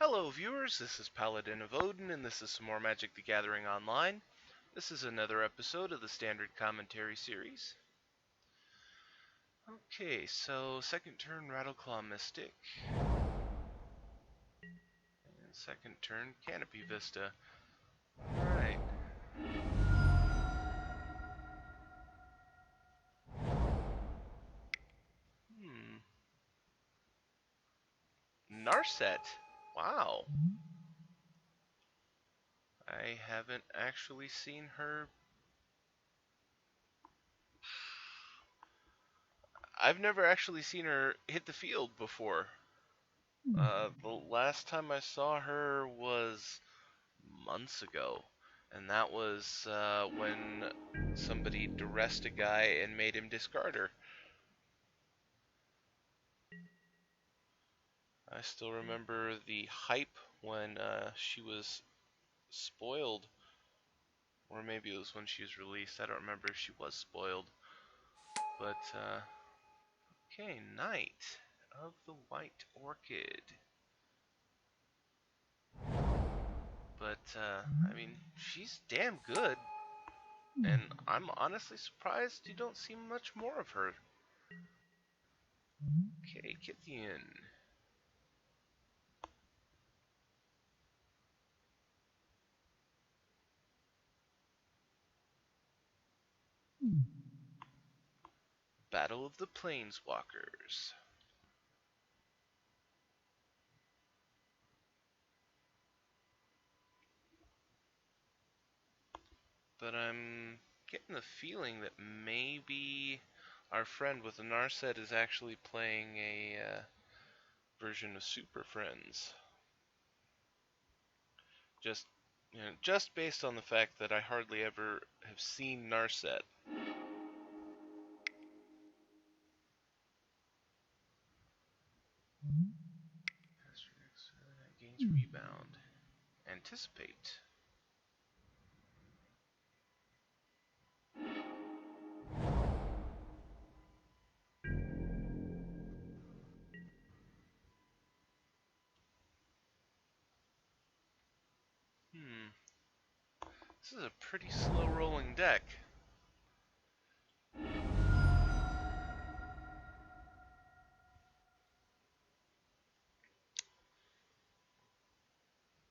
Hello viewers, this is Paladin of Odin and this is some more Magic the Gathering Online. This is another episode of the Standard Commentary series. Okay, so second turn Rattleclaw Mystic. And second turn Canopy Vista. Alright. Narset. Wow. I haven't actually seen her. I've never actually seen her hit the field before. The last time I saw her was months ago, and that was when somebody duressed a guy and made him discard her. I still remember the hype when she was spoiled, or maybe it was when she was released. I don't remember if she was spoiled. But, okay, Knight of the White Orchid. But, I mean, she's damn good. And I'm honestly surprised you don't see much more of her. Okay, Kithian. Battle of the Planeswalkers. But I'm getting the feeling that maybe our friend with the Narset is actually playing a version of Super Friends. Just based on the fact that I hardly ever have seen Narset. Gains rebound. Anticipate. This is a pretty slow rolling deck.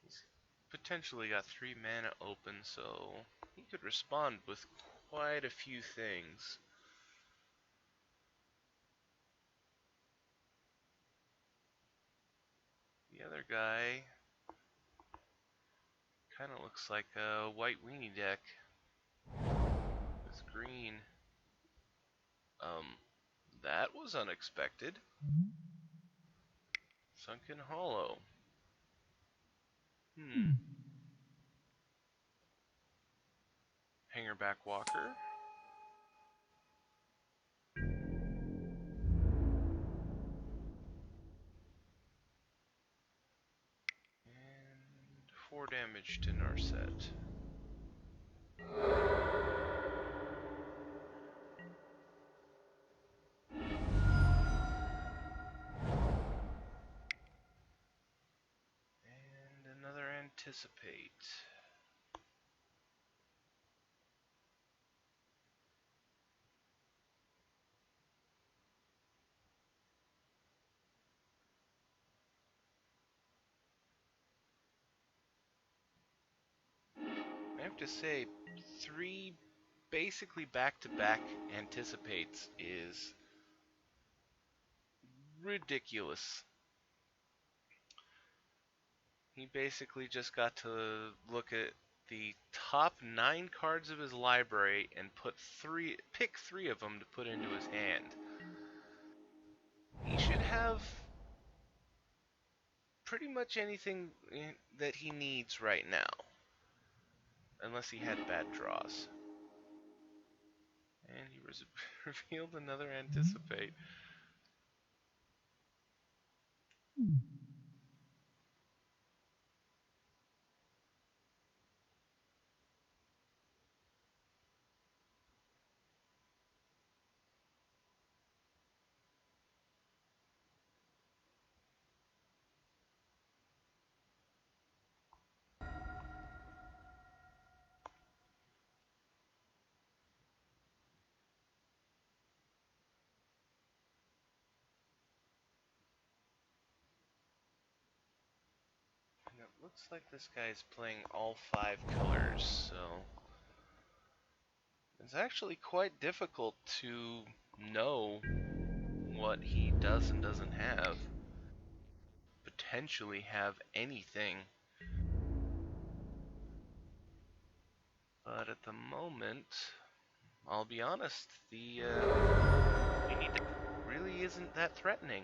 He's potentially got 3 mana open, so he could respond with quite a few things. The other guy kind of looks like a white weenie deck with green. That was unexpected. Sunken Hollow. Hangerback Walker. And 4 damage to Narset. And another Anticipate. I have to say, 3 basically back-to-back Anticipates is ridiculous. He basically just got to look at the top 9 cards of his library and pick 3 of them to put into his hand. He should have pretty much anything that he needs right now, unless he had bad draws. And he revealed another Anticipate. looks like this guy's playing all 5 colors, so it's actually quite difficult to know what he does and doesn't have. Potentially have anything. But at the moment, I'll be honest, the Weenie deck really isn't that threatening.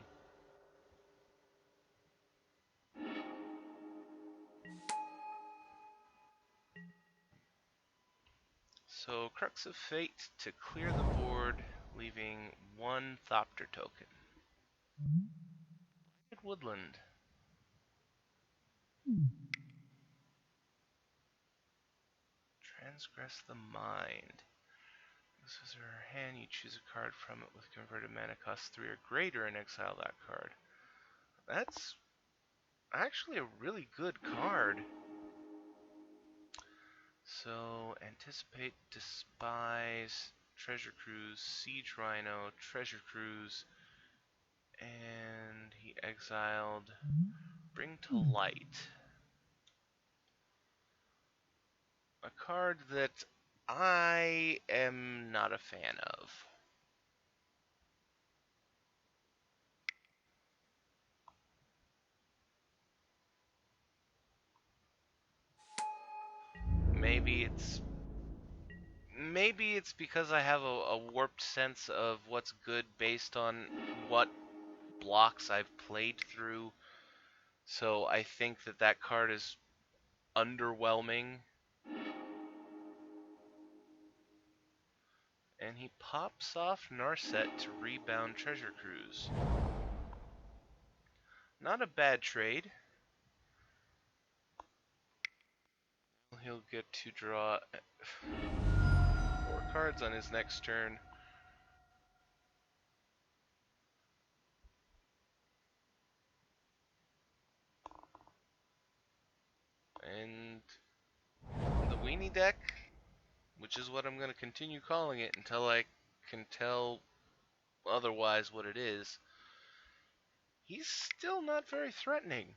So, Crux of Fate to clear the board, leaving 1 Thopter token. Woodland. Transgress the Mind. This is her hand, you choose a card from it with converted mana cost 3 or greater and exile that card. That's actually a really good card. So, Anticipate, Despise, Treasure Cruise, Siege Rhino, Treasure Cruise, and he exiled Bring to Light. A card that I am not a fan of. Maybe it's because I have a warped sense of what's good based on what blocks I've played through. So I think that card is underwhelming. And he pops off Narset to rebound Treasure Cruise. Not a bad trade. He'll get to draw 4 cards on his next turn. And the Weenie deck, which is what I'm going to continue calling it until I can tell otherwise what it is, he's still not very threatening.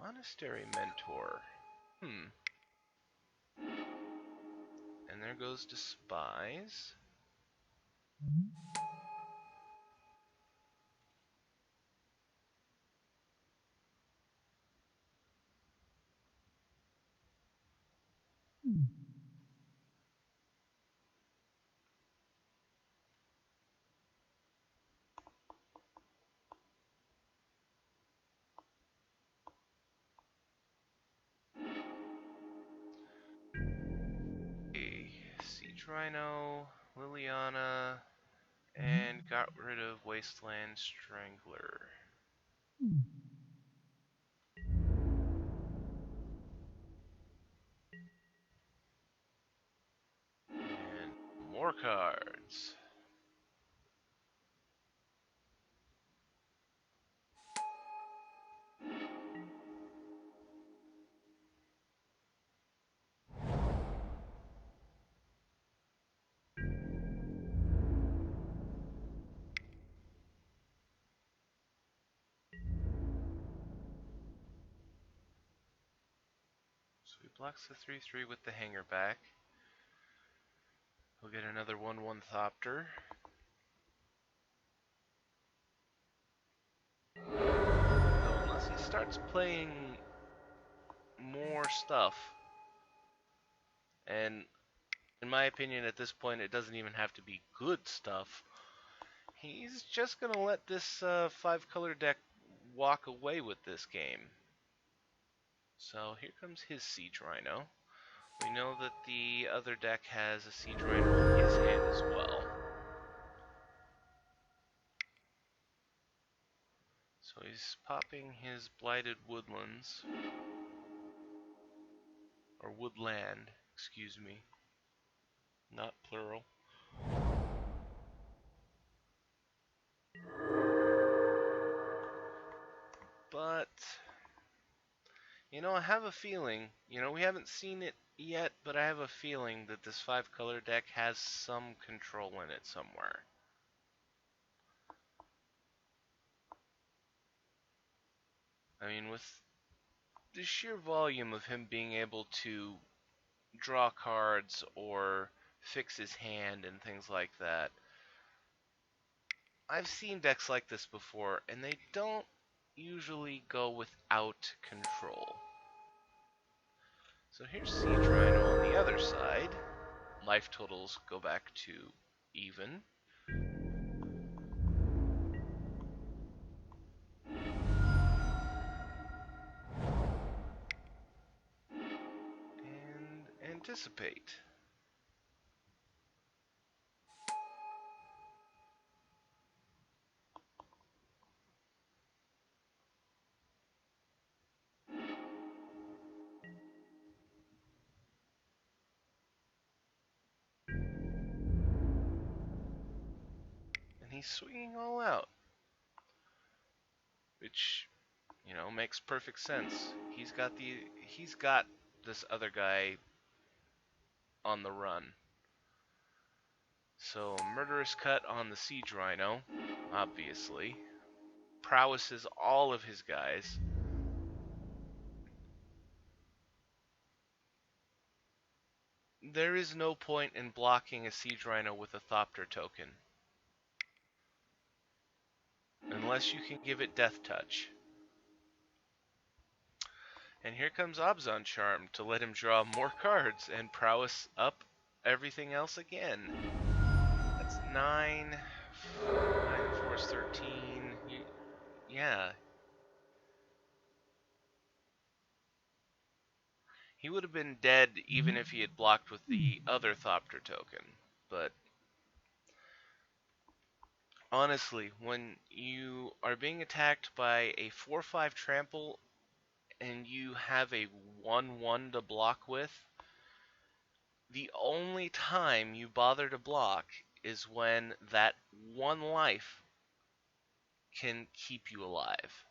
Monastery Mentor. And there goes Despise. Siege Rhino, Liliana, and got rid of Wasteland Strangler. And more cards. So he blocks the 3/3 with the hanger back. He'll get another 1/1 Thopter. Though unless he starts playing more stuff, and in my opinion at this point it doesn't even have to be good stuff, he's just going to let this 5-color deck walk away with this game. So here comes his Siege Rhino. We know that the other deck has a Siege Rhino in his hand as well. So he's popping his Blighted Woodlands. Or Woodland, excuse me. Not plural. But, I have a feeling, we haven't seen it yet, but I have a feeling that this 5-color deck has some control in it somewhere. I mean, with the sheer volume of him being able to draw cards or fix his hand and things like that, I've seen decks like this before, and they don't usually go without control. So here's Siege Rhino on the other side. Life totals go back to even. And anticipate. And he's swinging all out, which, you know, makes perfect sense. He's got this other guy on the run. So, Murderous Cut on the Siege Rhino, obviously. Prowesses all of his guys. There is no point in blocking a Siege Rhino with a Thopter token. Unless you can give it Death Touch. And here comes Abzan Charm to let him draw more cards and prowess up everything else again. That's 9. 9 4 is 13. Yeah. He would have been dead even if he had blocked with the other Thopter token. But honestly, when you are being attacked by a 4/5 trample and you have a 1/1 to block with, the only time you bother to block is when that one life can keep you alive.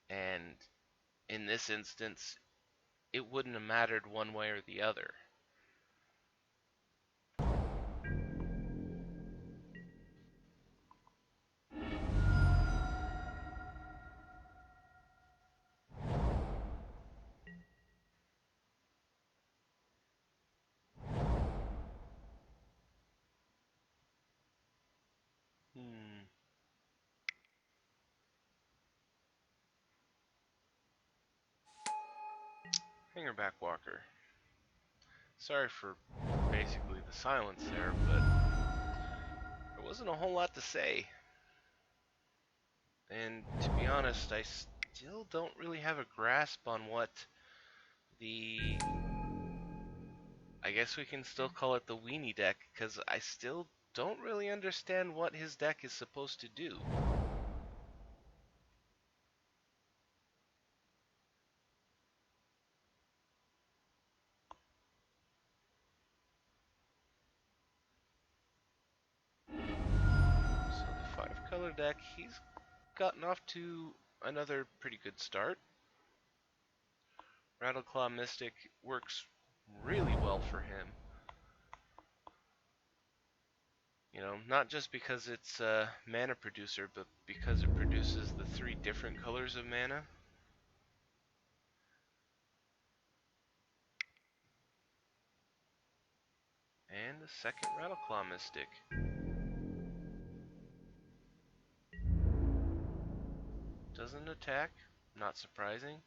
And in this instance, it wouldn't have mattered one way or the other. Hangerback Walker. Sorry for basically the silence there, but there wasn't a whole lot to say. And to be honest, I still don't really have a grasp on what the... I guess we can still call it the weenie deck, because I still don't really understand what his deck is supposed to do. So the 5-color deck, he's gotten off to another pretty good start. Rattleclaw Mystic works really well for him. You know, not just because it's a mana producer, but because it produces the 3 different colors of mana. And a second Rattleclaw Mystic. Doesn't attack, not surprising.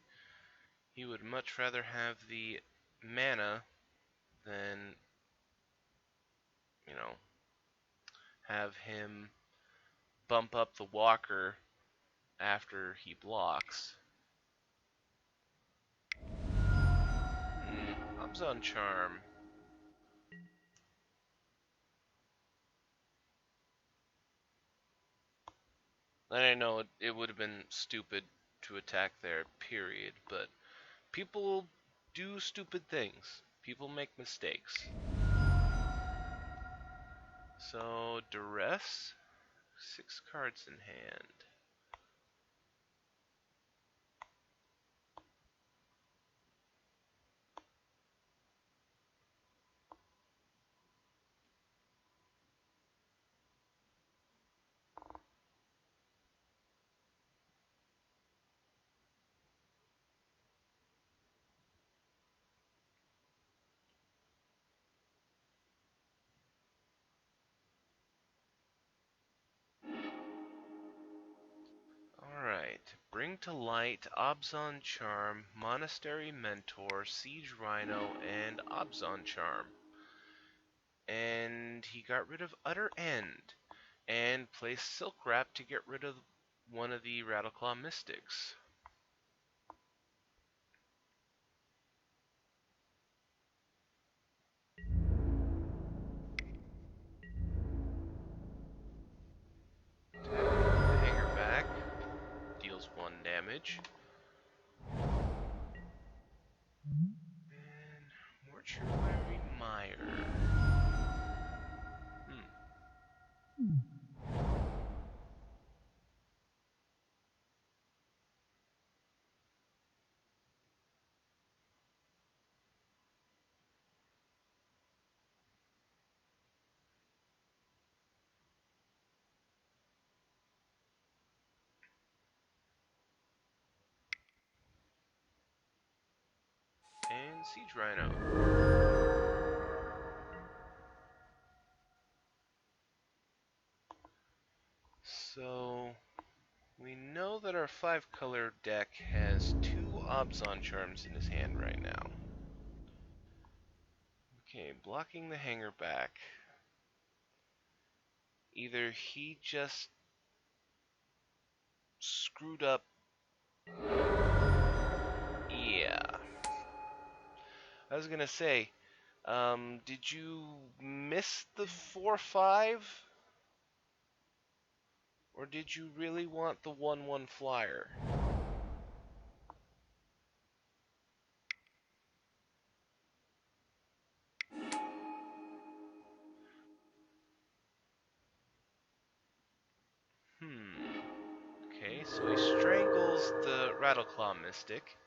He would much rather have the mana than, you know, have him bump up the walker after he blocks. Abzan Charm. And I know it would have been stupid to attack there, period, but people do stupid things. People make mistakes. So, Duress, 6 cards in hand. bring to light Abzan Charm, Monastery Mentor, Siege Rhino, and Abzan Charm. And he got rid of Utter End, and placed Silk Wrap to get rid of one of the Rattleclaw Mystics. Hanger back, deals 1 damage. And Mortuary Mire. And Siege Rhino. So we know that our 5-color deck has 2 Abzan Charms in his hand right now. Okay, blocking the hanger back. Either he just screwed up. Yeah. I was gonna say, did you miss the 4/5? Or did you really want the 1/1 flyer? Okay, so he strangles the Rattleclaw Mystic.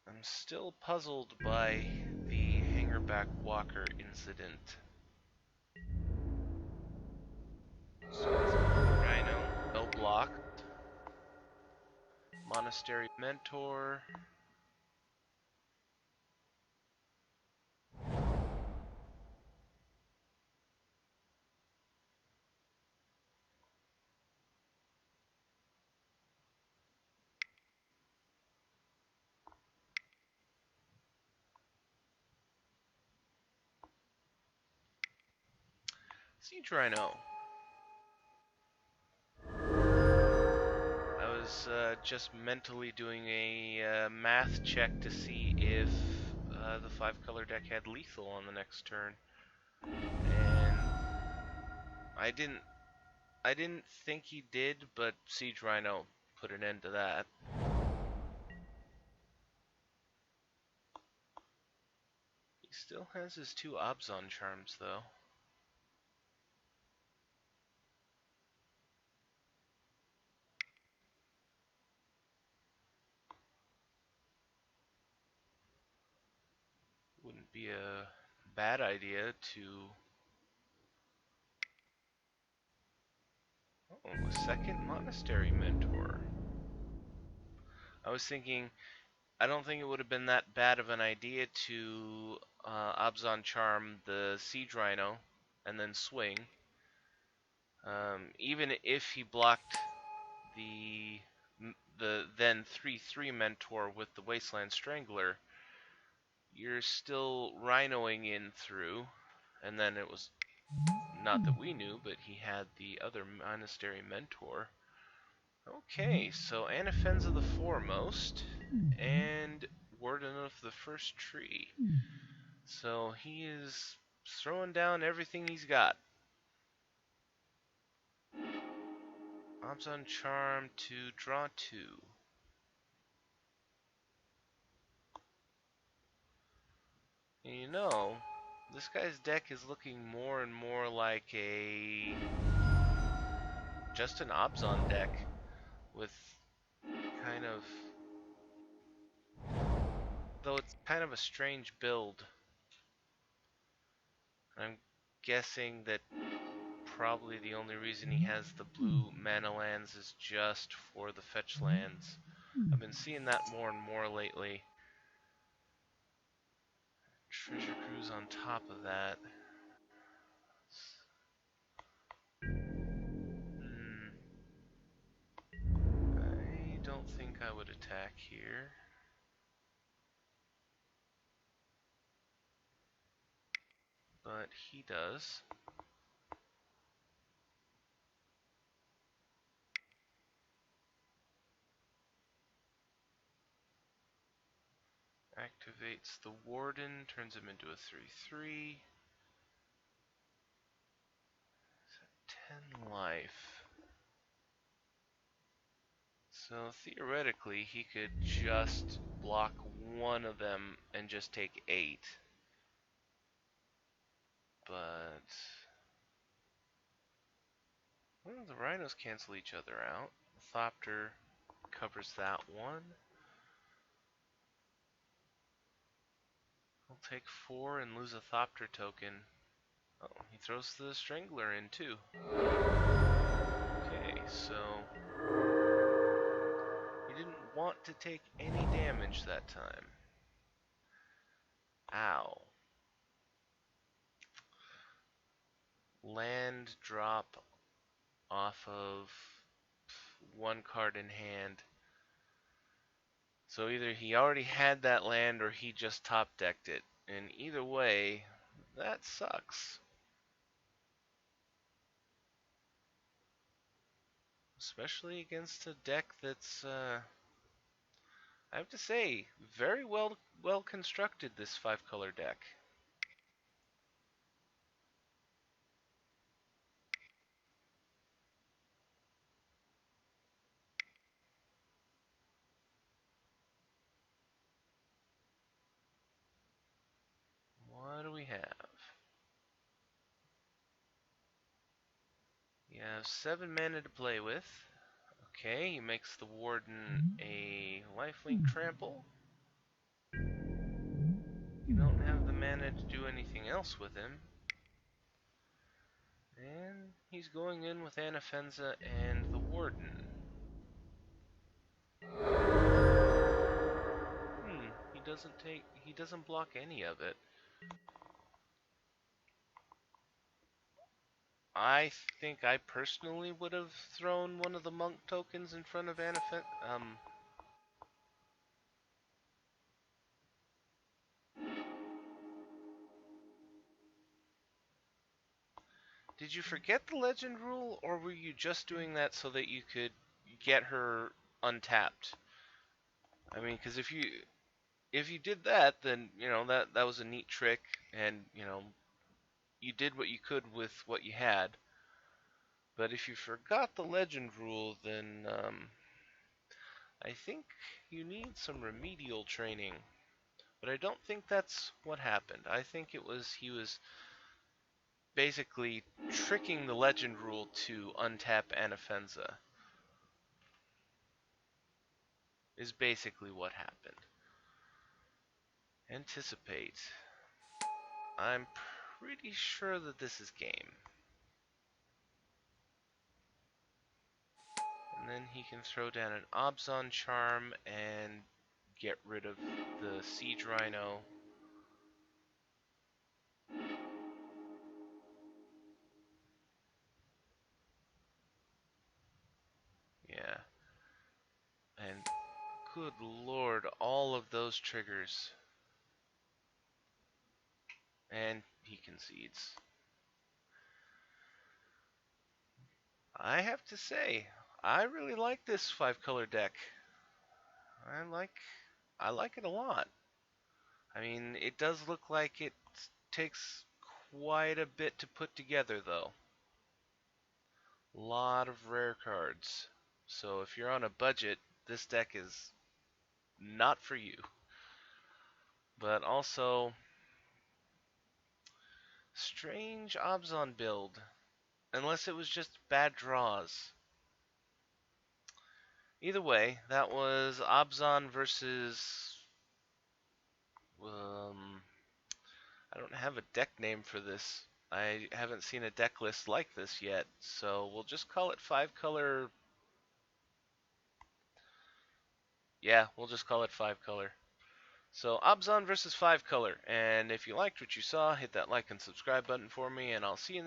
I'm still puzzled by the Hangerback Walker incident. So Rhino, no block. Monastery Mentor. Siege Rhino. I was just mentally doing a math check to see if the 5-color deck had lethal on the next turn. And I didn't think he did, but Siege Rhino put an end to that. He still has his 2 Abzan Charms, though. Wouldn't be a bad idea to... Oh, a second Monastery Mentor. I was thinking, I don't think it would have been that bad of an idea to Abzan Charm the Siege Rhino and then swing. Even if he blocked the then 3/3 Mentor with the Wasteland Strangler, you're still rhinoing in through, and then it was not that we knew, but he had the other Monastery Mentor. Okay, so Anafenza the Foremost, and Warden of the First Tree. So he is throwing down everything he's got. Abzan Charm to draw 2. And you know, this guy's deck is looking more and more like just an Abzan deck with kind of, though it's kind of a strange build. I'm guessing that probably the only reason he has the blue mana lands is just for the fetch lands. I've been seeing that more and more lately. treasure cruise on top of that. I don't think I would attack here. But he does. Activates the Warden, turns him into a 3/3. 10 life. So theoretically, he could just block one of them and just take 8. But well, the rhinos cancel each other out. Thopter covers that one. He'll take 4 and lose a Thopter token. Oh, he throws the Strangler in too. Okay, so he didn't want to take any damage that time. Ow. Land drop off of one card in hand. So either he already had that land or he just top decked it. And either way, that sucks. Especially against a deck that's, I have to say, very well constructed, this 5-color deck. What do we have? You have 7 mana to play with. Okay, he makes the Warden a lifelink trample. You don't have the mana to do anything else with him. And he's going in with Anafenza and the Warden. He doesn't block any of it. I think I personally would have thrown one of the monk tokens in front of Anafenza. Did you forget the legend rule, or were you just doing that so that you could get her untapped? I mean, because if you did that, then that was a neat trick, and you did what you could with what you had. But if you forgot the legend rule, then I think you need some remedial training. But I don't think that's what happened. I think he was basically tricking the legend rule to untap Anafenza. Is basically what happened. Anticipate. I'm pretty sure that this is game. And then he can throw down an Abzan charm and get rid of the Siege Rhino. Yeah. And good lord, all of those triggers. And he concedes. I have to say, I really like this 5-color deck. I like it a lot. I mean, it does look like it takes quite a bit to put together, though. A lot of rare cards. So if you're on a budget, this deck is not for you. But also, strange Abzan build. Unless it was just bad draws. Either way, that was Abzan versus... I don't have a deck name for this. I haven't seen a deck list like this yet, so we'll just call it 5-color. Yeah, we'll just call it 5-color. So Abzan versus 5 color. And if you liked what you saw, hit that like and subscribe button for me, and I'll see you in the